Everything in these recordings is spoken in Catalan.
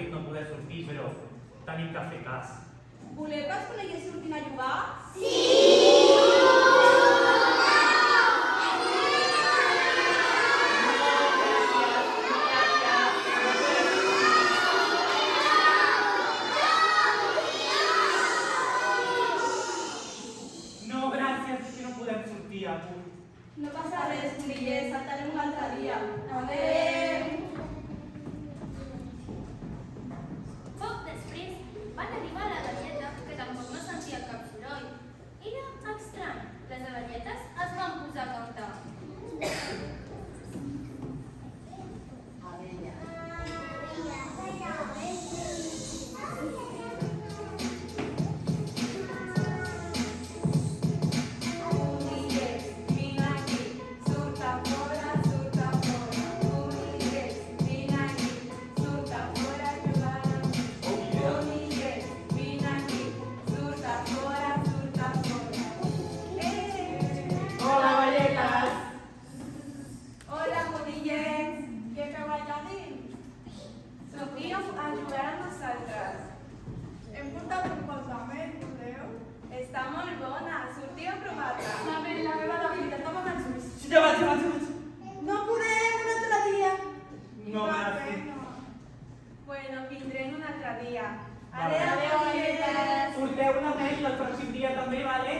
sentit no poder sortir, però tenim que fer cas. Voleu que els conellers surtin a jugar? No, gràcies, és que no podem sortir avui. No passa res, conellers, saltarem un altre dia. Adéu! Poc després van arribar a la galleta, que tampoc no sentia cap soroll. Era estrany. Les abelletes es van posar a cantar. Conillers, vine aquí, surt a fora, surt a fora. Conillers, vine aquí, surt a fora a jugar amb mi. Conillers, vine aquí, surt a fora, surt a fora. Hola, velletes! Hola, conillers! Què feu allà dins? Sortiu a jugar amb nosaltres. Hem portat un posament, voleu? Està molt bona, sortiu a provar-la. La meva debilitat, toma els ulls. Sí, ja vaig. No podem, un altre dia. No, gràcies. Bueno, vindrem un altre dia. Vale. Adéu, conillers! Porteu una mel el pròxim dia també, vale?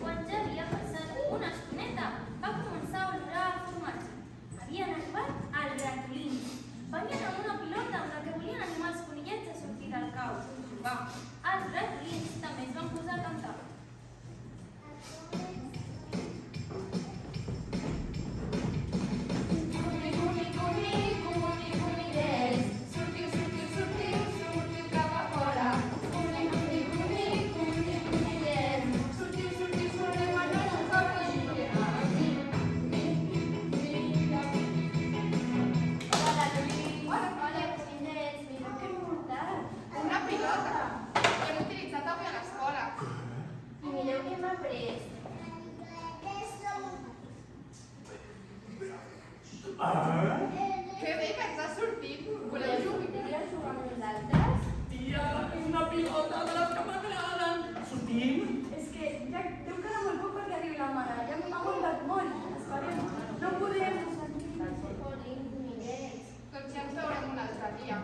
Quan ja havia passat una estoneta, va començar a olorar el formatge. Havien arribat als ratolins. Venien amb una pilota amb la que volien animar els conillets a sortir del cau. Va, els ratolins també es van posar a cantar. Sortiu cap a fora. Sortiu, guanyar el Hola, conillets, mireu què hem portat. Una pilota que hem utilitzat avui a l'escola. I mireu què m'ha pres. Que bé que ens ha sortit. Voleu jugar? Voleu jugar amb nosaltres? Tia, una pilota de les que m'agraden. Sortim? És que ja deu quedar molt poc perquè arribi la mare. Ja m'ha aguantat molt. Esperem. No podem. Jolín, conillets. Doncs ja ens veurem un altre dia.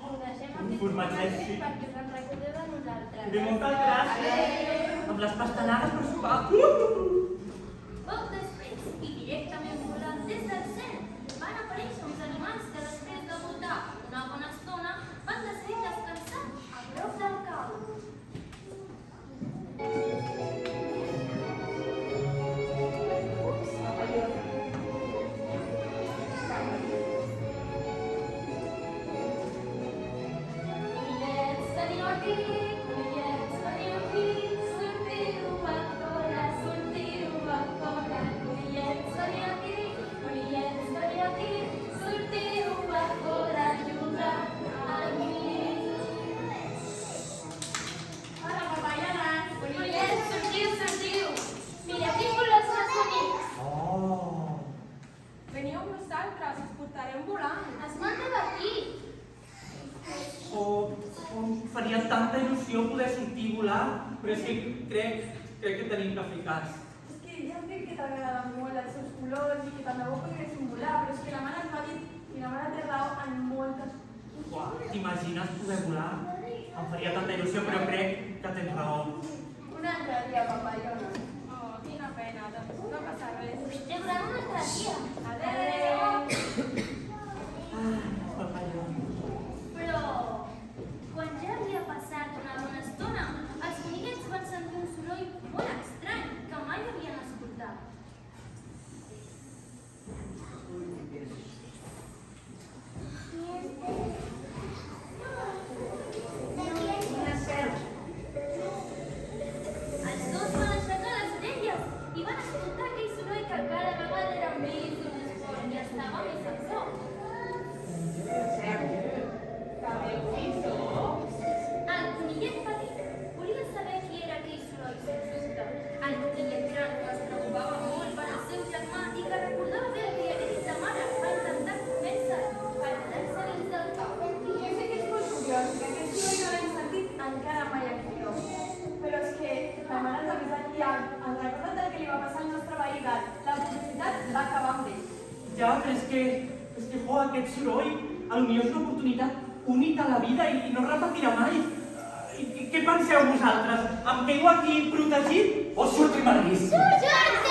Us deixem Un aquest formatget, formatge sí. perquè us en recordeu de nosaltres. Bé, moltes gràcies. Amb les pastanagues per sopar. Poc després, i directament volant des del cel, van aparèixer uns animals que després de voltar una bona estona van decidir descansar a prop del cau. Conillets, veniu aquí, conillets, veniu aquí, sortiu a fora, conillets, veniu aquí, sortiu a fora a jugar amb mi. Hola, papallanes. Conillets, sortiu. Mireu quin color són els amics. Oh! Veniu amb nosaltres, us portarem volant. Es manda d'aquí. Em faria tanta il·lusió poder sortir i volar, però és que crec que tenim que fer cas. És que ja entenc que t'agraden molt els seus colors i que tant de bo poguéssim volar, però és que la mare ens va dir i la mare té raó en moltes coses. Uau, t'imagines poder volar? Em faria tanta il·lusió, però crec que tens raó. Un altre dia, papallona. Oh, quina pena, doncs no passa res. Us veurem un altre dia. Adéu. Ah, papallona. Però, quan ja havia passat una bona estona, els conillets van sentir un soroll molt estrany que mai havien escoltat. Una serp. Ja, però és que, aquest soroll, potser és una oportunitat única a la vida i no es repetirà mai. I què penseu vosaltres? Em quedo aquí protegit o surto i m'enllisco? George!